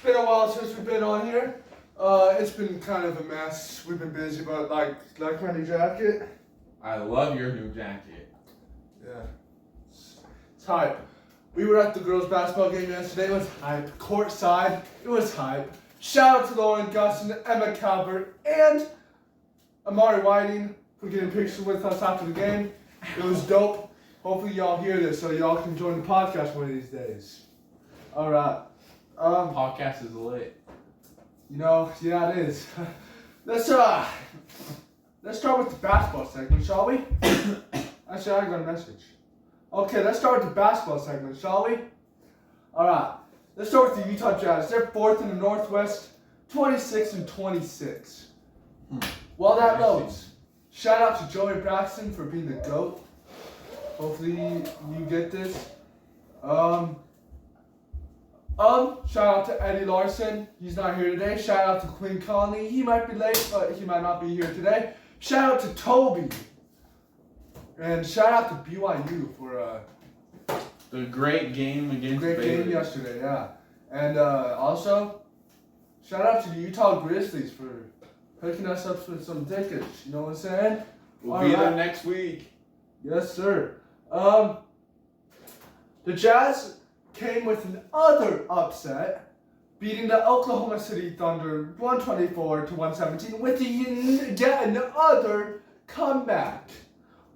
been a while since we've been on here. It's been kind of a mess. We've been busy, but like my new jacket. I love your new jacket. Yeah, it's hype. We were at the girls' basketball game yesterday. It was hype. Courtside, it was hype. Shout out to Lauren Gusson, Emma Calvert, and Amari Whiting for getting pictures with us after the game. It was dope. Hopefully y'all hear this so y'all can join the podcast one of these days. All right. Podcast is lit. Yeah, it is. Let's start with the basketball segment, shall we? Actually, I got a message. Okay, let's start with the basketball segment, shall we? All right. Let's start with the Utah Jazz. They're fourth in the Northwest, 26-26. While that loads, shout out to Joey Braxton for being the GOAT. Hopefully you get this. Shout out to Eddie Larson. He's not here today. Shout out to Quinn Conley. He might be late, but he might not be here today. Shout out to Toby. And shout out to BYU for the great game against great Baylor. game yesterday, yeah. And also, shout out to the Utah Grizzlies for hooking us up with some tickets. You know what I'm saying? We'll be there next week. Yes, sir. The Jazz came with another upset, beating the Oklahoma City Thunder 124-117 with yet another comeback.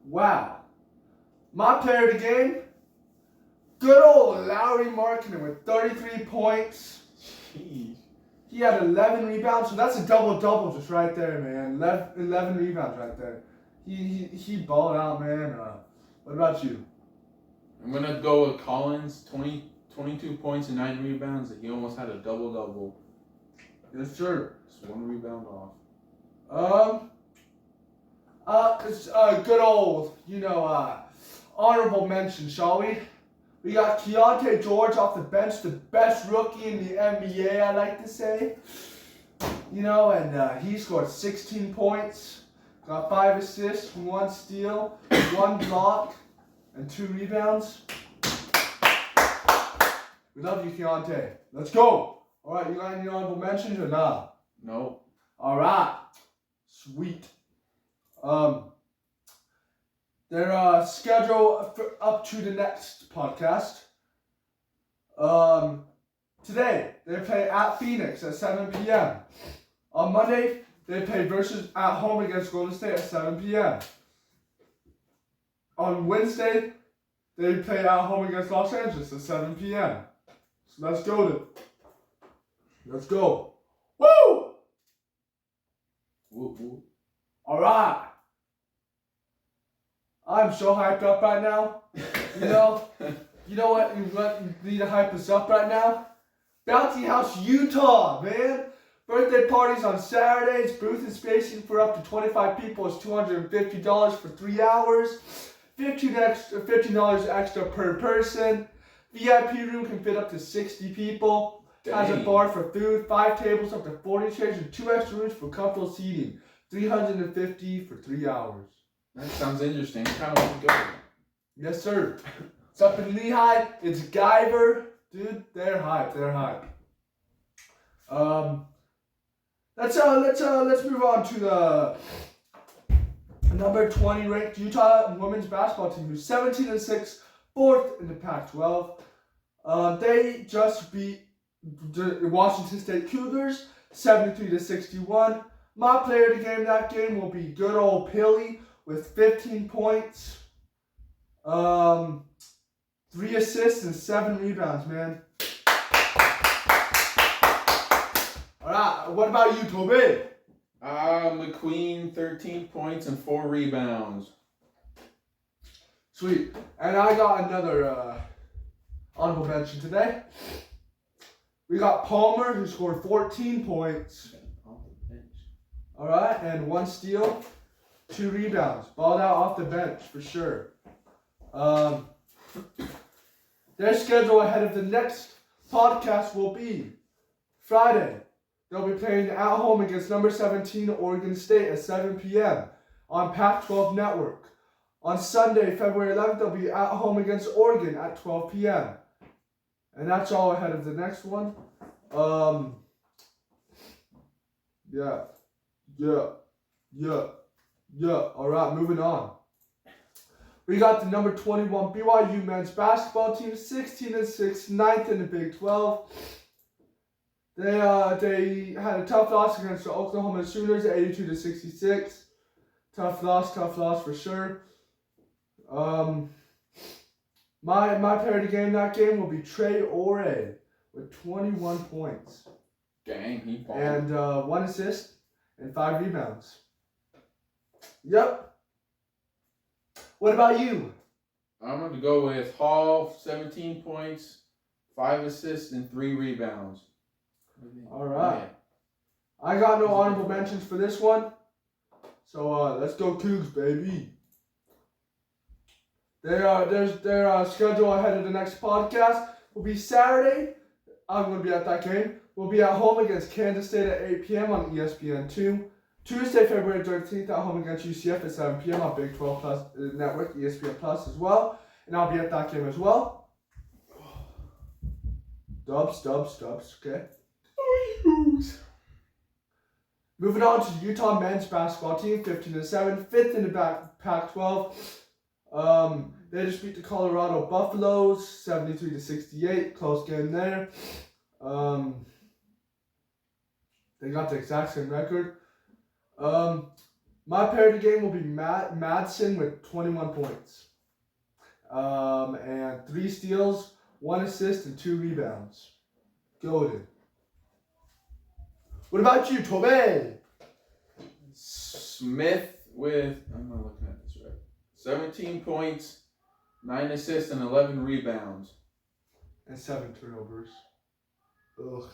Wow. My player of the game, good old Lauri Markkanen with 33 points. Jeez. He had 11 rebounds, so that's a double-double just right there, man. 11 rebounds right there. He balled out, man. What about you? I'm going to go with Collins, 22 points and 9 rebounds. He almost had a double-double. Yes, sir. Just one rebound off. It's good old, honorable mention, shall we? We got Keontae George off the bench, the best rookie in the NBA, I like to say. And he scored 16 points, got 5 assists, 1 steal, 1 block, and 2 rebounds. We love you, Keontae. Let's go. All right, you got any honorable mentions or nah? Nope. All right. Sweet. Their schedule up to the next podcast. Today, they play at Phoenix at 7 p.m. On Monday, they play versus at home against Golden State at 7 p.m. On Wednesday, they play at home against Los Angeles at 7 p.m. So let's go then. Let's go. Woo! Woo, woo. All right. I'm so hyped up right now. You know what you need to hype us up right now? Bounty House Utah, man. Birthday parties on Saturdays. Booth and spacing for up to 25 people is $250 for 3 hours. $15 extra per person. VIP room can fit up to 60 people. Has a Dang. bar for food, 5 tables up to 40 chairs, and 2 extra rooms for comfortable seating. $350 for 3 hours. That sounds interesting. I kind of want to go. Yes, sir. It's up in Lehigh. It's Guyver. Dude, they're hype. They're hype. Let's move on to the number 20 ranked Utah women's basketball team, who's 17-6, 4th in the Pac-12. They just beat the Washington State Cougars 73-61. My player of the game that game will be good old Pilly with 15 points, 3 assists and 7 rebounds, man. All right, what about you, Toby? McQueen, 13 points and 4 rebounds. Sweet. And I got another honorable mention today. We got Palmer, who scored 14 points. Off the bench. All right, and 1 steal, 2 rebounds. Balled out off the bench for sure. Their schedule ahead of the next podcast will be Friday. They'll be playing at home against number 17 Oregon State at 7 p.m. on Pac-12 Network. On Sunday, February 11th, they'll be at home against Oregon at 12 p.m. And that's all ahead of the next one. Yeah. All right, moving on. We got the number 21 BYU men's basketball team, 16-6, 9th in the Big 12. They had a tough loss against the Oklahoma Sooners, 82-66. Tough loss for sure. My player of the game that game will be Trey Ore with 21 points. Dang, he balled. And 1 assist and 5 rebounds. Yep. What about you? I'm going to go with Hall, 17 points, 5 assists, and 3 rebounds. All right. I got no honorable mentions for this one. So let's go Cougs, baby. Their schedule ahead of the next podcast will be Saturday. I'm going to be at that game. We'll be at home against Kansas State at 8 p.m. on ESPN2. Tuesday, February 13th, at home against UCF at 7 p.m. on Big 12 Plus Network, ESPN Plus as well. And I'll be at that game as well. Dubs, okay? Moving on to the Utah men's basketball team, 15-7, 5th in the Pac-12. They just beat the Colorado Buffaloes, 73-68, close game there. They got the exact same record. My player of the game will be Madsen with 21 points. And 3 steals, 1 assist, and 2 rebounds. Goated. What about you, Tobe? Smith with, I'm not looking at this right, 17 points, 9 assists, and 11 rebounds. And 7 turnovers. Ugh.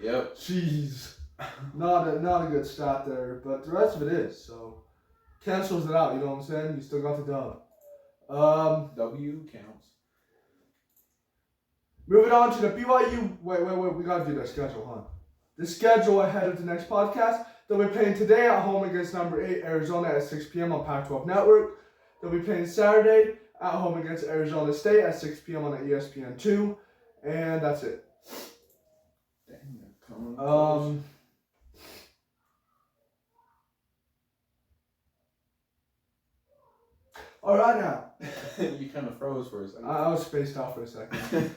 Yep. Jeez. Not a good stat there, but the rest of it is, so cancels it out, you know what I'm saying? You still got the dub. W counts. Moving on to the BYU. Wait, we gotta do their schedule, huh? The schedule ahead of the next podcast. They'll be playing today at home against number 8 Arizona at 6 p.m. on Pac-12 Network. They'll be playing Saturday at home against Arizona State at 6 p.m. on ESPN2. And that's it. Dang, they're coming close. All right now. You kind of froze for a second. I was spaced out for a second.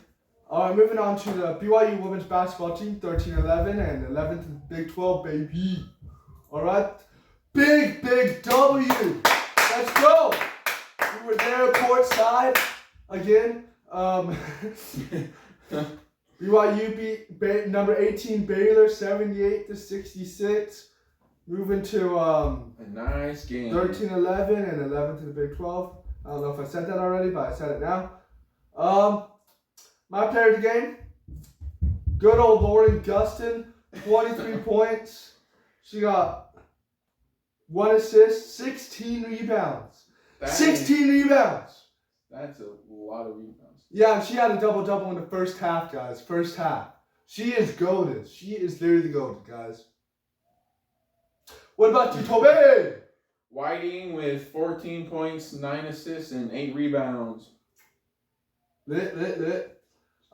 All right, moving on to the BYU women's basketball team, 13-11 and 11th in the Big 12, baby. All right, big W. Let's go. We were there courtside again. BYU beat number 18 Baylor 78-66. Moving to a nice game. 13-11 and 11th in the Big 12. I don't know if I said that already, but I said it now. My player of the game, good old Lauren Gustin, 23 points. She got 1 assist, 16 rebounds. 16 rebounds! That's a lot of rebounds. Yeah, and she had a double-double in the first half, guys. First half. She is goated. She is literally goated, guys. What about you, Tobe? Whiting with 14 points, 9 assists, and 8 rebounds. Lit.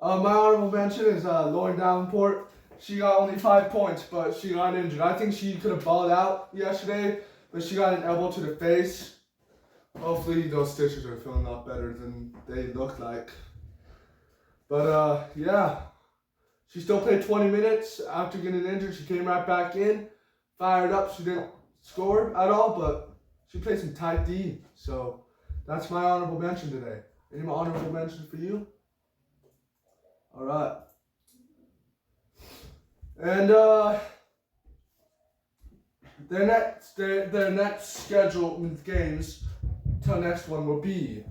My honorable mention is Lauren Davenport. She got only 5 points, but she got injured. I think she could have balled out yesterday, but she got an elbow to the face. Hopefully those stitches are feeling a lot better than they look like. But yeah, she still played 20 minutes after getting injured. She came right back in, fired up. She didn't score at all, but she played some tight D. So that's my honorable mention today. Any more honorable mentions for you? All right. And their next scheduled games till next one will be,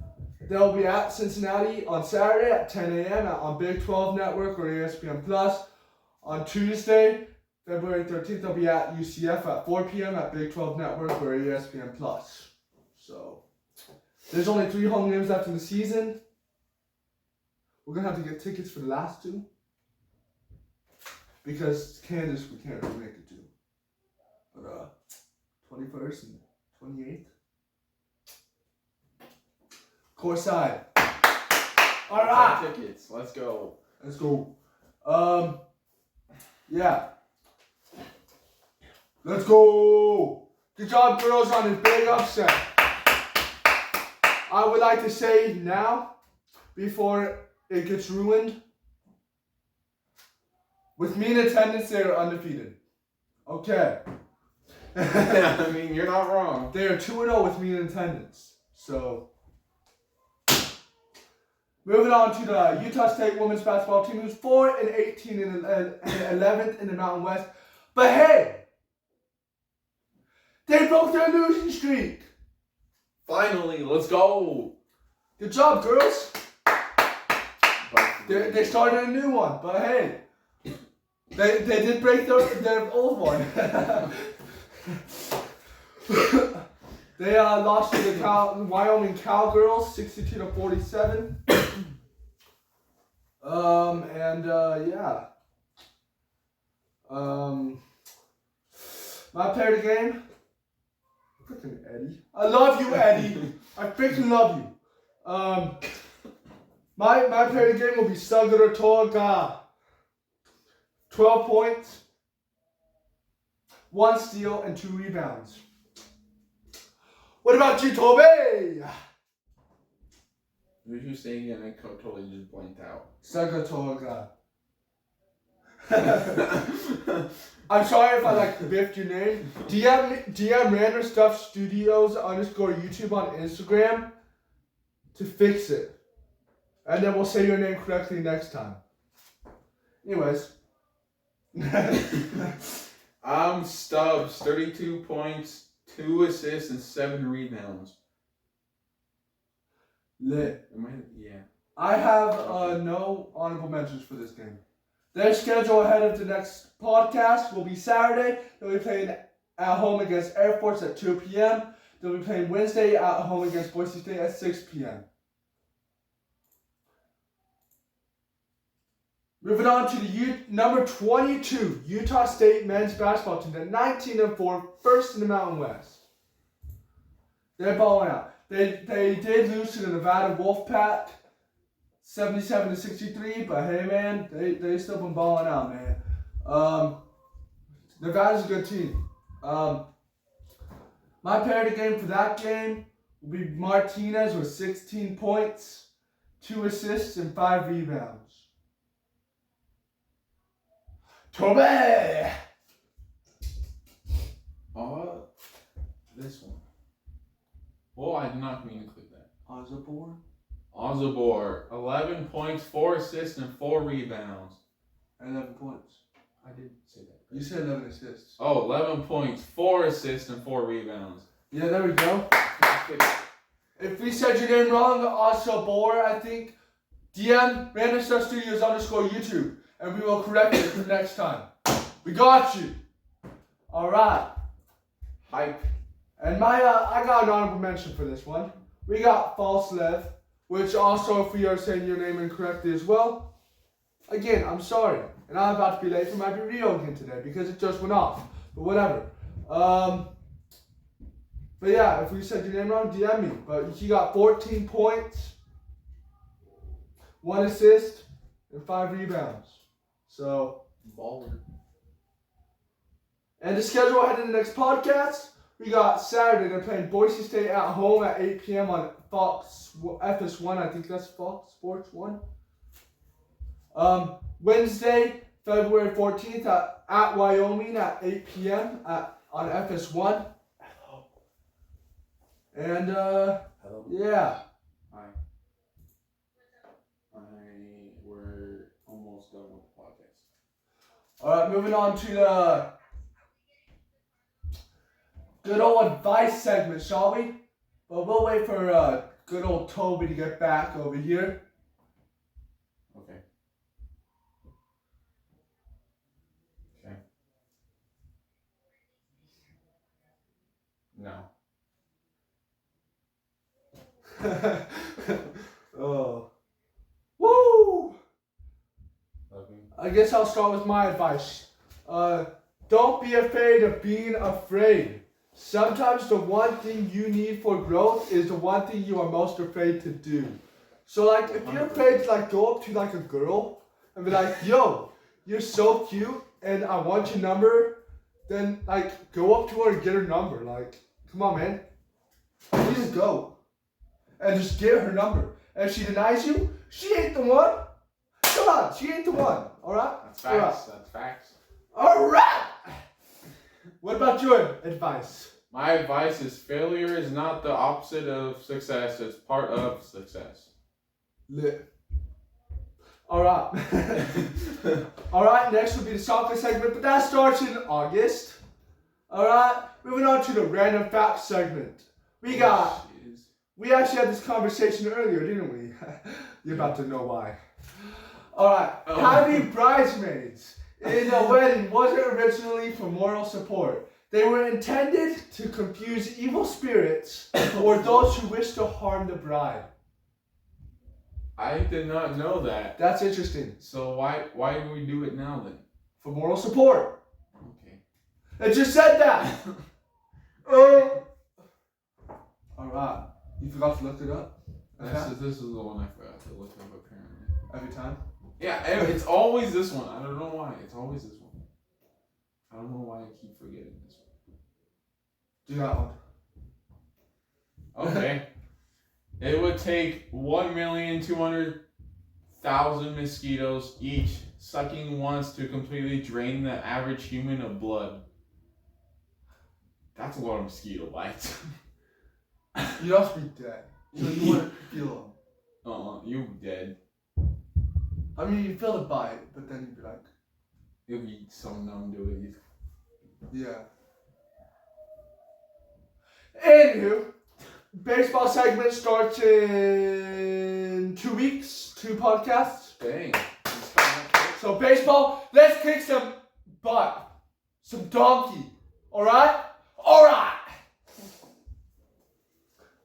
they'll be at Cincinnati on Saturday at 10 a.m. on Big 12 Network or ESPN Plus. On Tuesday, February 13th, they'll be at UCF at 4 p.m. at Big 12 Network or ESPN Plus. So there's only 3 home games left in the season. We're gonna have to get tickets for the last 2 because Kansas we can't really make it to. But 21st and 28th. Courtside. All right. Tickets. Let's go. Let's go. Yeah. Let's go. Good job, girls, on a big upset. I would like to say now, before it gets ruined, with me in attendance, they are undefeated. Okay. I mean, you're not wrong. They are 2-0 with me in attendance. So, moving on to the Utah State women's basketball team, who's 4-18 and 11th in the Mountain West. But hey, they broke their losing streak. Finally, let's go. Good job, girls. They started a new one, but hey, they did break their old one. They lost to the Wyoming Cowgirls 62-47. Yeah. My player of the game, freaking Eddie. I love you, Eddie. I freaking love you. My player of the game will be Sagura Toga. 12 points, 1 steal, and 2 rebounds. What about you, Toby? What did you say again? I totally just blanked out. Sagura Toga. I'm sorry if I biffed your name. DM Random Stuff Studios _YouTube on Instagram to fix it. And then we'll say your name correctly next time. Anyways. I'm Stubbs, 32 points, 2 assists, and 7 rebounds. Lit. Yeah. I have no honorable mentions for this game. Their schedule ahead of the next podcast will be Saturday. They'll be playing at home against Air Force at 2 p.m. They'll be playing Wednesday at home against Boise State at 6 p.m. Moving on to the number 22 Utah State men's basketball team, the 19-4, first in the Mountain West. They're balling out. They did lose to the Nevada Wolfpack, 77-63, but hey man, they still been balling out, man. Nevada's a good team. My player of the game for that game will be Martinez with 16 points, 2 assists, and 5 rebounds. Toby! This one. Oh, I did not mean to click that. Ozabor, 11 points, 4 assists, and 4 rebounds. 11 points. I did say that. You said 11 assists. Oh, 11 points, 4 assists, and 4 rebounds. Yeah, there we go. If we said your name wrong, Ozabor, I think, DM Random Stuff Studios _YouTube. And we will correct it for next time. We got you. All right. Hype. And I got an honorable mention for this one. We got False Lev, which also, if we are saying your name incorrectly as well, again, I'm sorry. And I'm about to be late for my video again today because it just went off. But whatever. But yeah, if we said your name wrong, DM me. But he got 14 points, 1 assist, and 5 rebounds. So, Baller. And the schedule ahead of the next podcast, we got Saturday, they're playing Boise State at home at 8 p.m. on Fox FS1, I think that's Fox Sports 1. Wednesday, February 14th at Wyoming at 8 p.m. on FS1. And, Hello. yeah. Hi. We're almost done with the podcast. Alright, moving on to the good old advice segment, shall we? But we'll wait for good old Toby to get back over here. Okay. Okay. No. Oh. Woo! Love you. I guess I'll start with my advice. Don't be afraid of being afraid. Sometimes the one thing you need for growth is the one thing you are most afraid to do. So if you're afraid to go up to a girl and be like, yo, you're so cute and I want your number, then like go up to her and get her number. Like, come on, man. You just go. And just get her number. And if she denies you, she ain't the one. Come on, she ain't the one. Alright? That's facts. That's facts. Alright! What about your advice? My advice is failure is not the opposite of success, it's part of success. Lit. Alright. Alright, next will be the soccer segment, but that starts in August. Alright, moving on to the random facts segment. We actually had this conversation earlier, didn't we? You're about to know why. Alright, having bridesmaids in a wedding wasn't originally for moral support. They were intended to confuse evil spirits or those who wish to harm the bride. I did not know that. That's interesting. So why do we do it now then? For moral support. Okay. It just said that. Alright. You forgot to look it up? This is the one I forgot to look up apparently. Every time? Yeah, it's always this one. I don't know why. It's always this one. I don't know why I keep forgetting this Do that one. one. Okay. It would take 1,200,000 mosquitoes each sucking once to completely drain the average human of blood. That's a lot of mosquito bites. You'd also be dead. So you wouldn't feel them. You dead. I mean, you feel the bite, but then you'd be like, You'll be so numb to it. yeah. Anywho, baseball segment starts in 2 weeks, 2 podcasts. Dang. So baseball, let's kick some butt. Some donkey. Alright? Alright!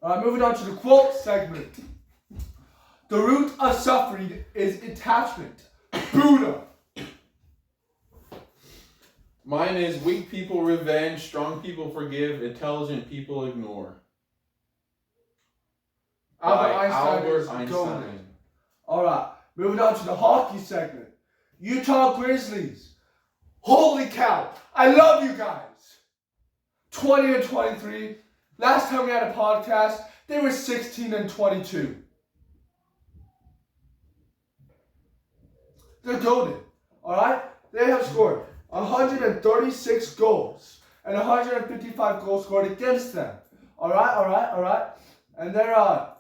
Alright, moving on to the quote segment. The root of suffering is attachment. Buddha. Mine is weak people revenge, strong people forgive, intelligent people ignore. Albert Einstein. Alright, moving on to the hockey segment. Utah Grizzlies. Holy cow. I love you guys. 20-23. Last time we had a podcast, they were 16-22. They're golden. Alright? They have scored 136 goals and 155 goals scored against them. Alright. And their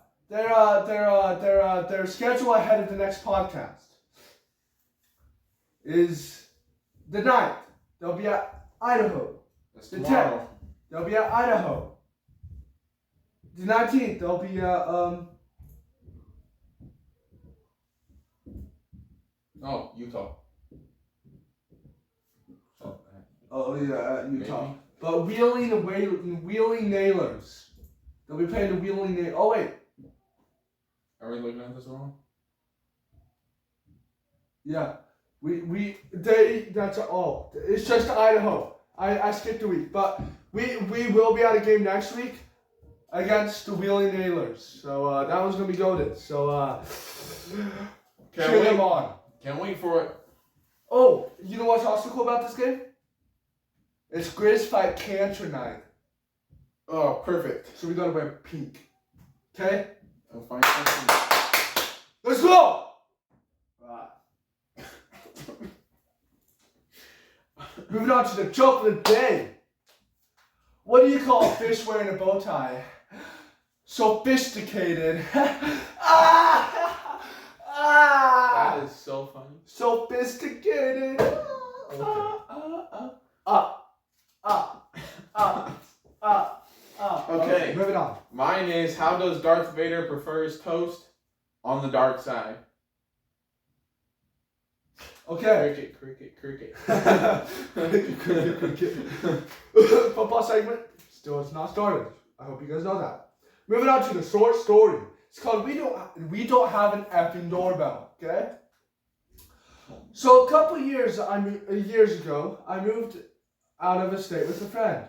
schedule ahead of the next podcast is the 9th. They'll be at Idaho. That's The tomorrow. 10th. They'll be at Idaho. The 19th. They'll be at Utah. Oh yeah, at Utah. Maybe. But Wheeling Nailers. They'll be playing the Wheeling Nailers. Oh wait. Are we looking at this wrong? Yeah. It's just Idaho. I skipped a week. But we will be at a game next week against the Wheeling Nailers. So that one's gonna be goated. So cheer them on. Can't wait for it. Oh, you know what's also cool about this game? It's Grizz fight Cancer night. Oh, perfect. So we gotta wear pink. Okay? I'll find something. Let's go! Right. Moving on to the joke of the day. What do you call a fish wearing a bow tie? Sophisticated. That is so funny. Sophisticated. Okay, moving on. Mine is, how does Darth Vader prefer his toast? On the dark side. Okay. Cricket. Football segment still has not started. I hope you guys know that. Moving on to the short story. It's called We Don't Have an Effing Doorbell. Okay. So a couple years ago, I moved out of the state with a friend.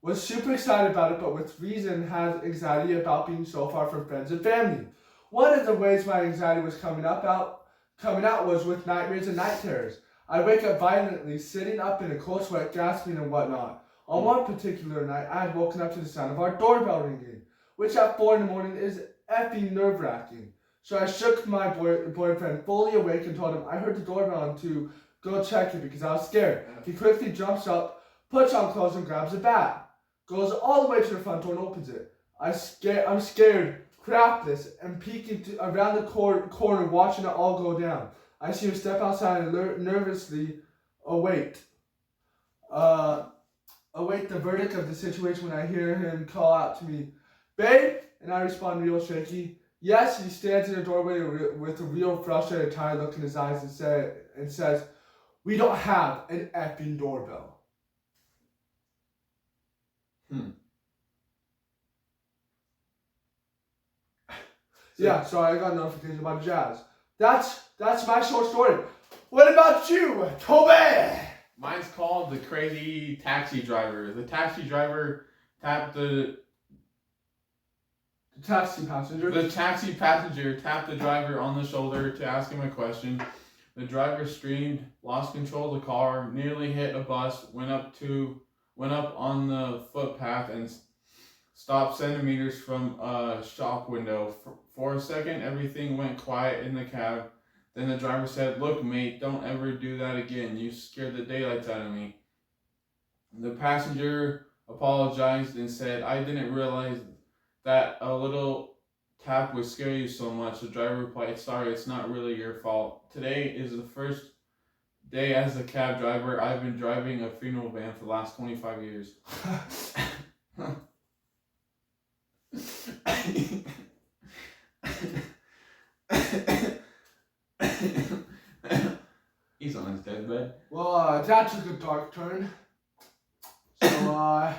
Was super excited about it, but with reason had anxiety about being so far from friends and family. One of the ways my anxiety was coming coming out was with nightmares and night terrors. I wake up violently, sitting up in a cold sweat, gasping and whatnot. On one particular night, I had woken up to the sound of our doorbell ringing, which at 4 in the morning is effing nerve-wracking. So I shook my boyfriend fully awake and told him I heard the doorbell and to go check it because I was scared. He quickly jumps up, puts on clothes and grabs a bat. Goes all the way to the front door and opens it. I'm scared, crapless, and peeking around the corner watching it all go down. I see him step outside and nervously await the verdict of the situation when I hear him call out to me, "Babe?" And I respond real shaky, "Yes." He stands in the doorway with a real frustrated, tired look in his eyes and says, "We don't have an effing doorbell." Yeah, so I got a notification about Jazz. That's my short story. What about you, Toby? Mine's called The Crazy Taxi Driver. The taxi driver tapped The taxi passenger. The taxi passenger tapped the driver on the shoulder to ask him a question. The driver screamed, lost control of the car, nearly hit a bus, went up on the footpath and stopped centimeters from a shop window. For a second, everything went quiet in the cab. Then the driver said, "Look, mate, don't ever do that again. You scared the daylights out of me." The passenger apologized and said, "I didn't realize that a little tap would scare you so much." The driver replied, "Sorry, it's not really your fault. Today is the first day as a cab driver. I've been driving a funeral van for the last 25 years. He's on his deathbed. Well, that took a dark turn. So,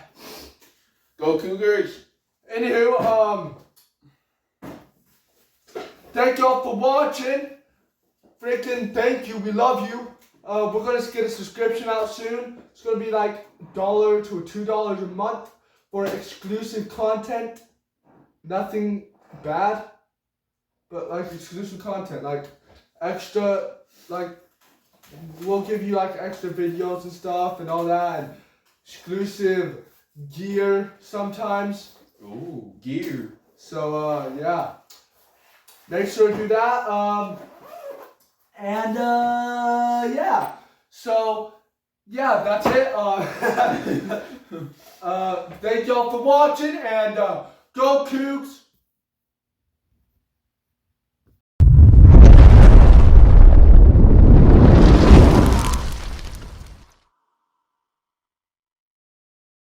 Go Cougars! Anywho, thank y'all for watching. Freaking thank you. We love you. We're gonna get a subscription out soon. It's gonna be like $1 to $2 a month for exclusive content. Nothing bad, but like exclusive content, like extra, like we'll give you like extra videos and stuff and all that, and exclusive gear sometimes. Ooh, gear. So yeah, make sure to do that. And yeah. So yeah, that's it. Thank y'all for watching, and go Cougs.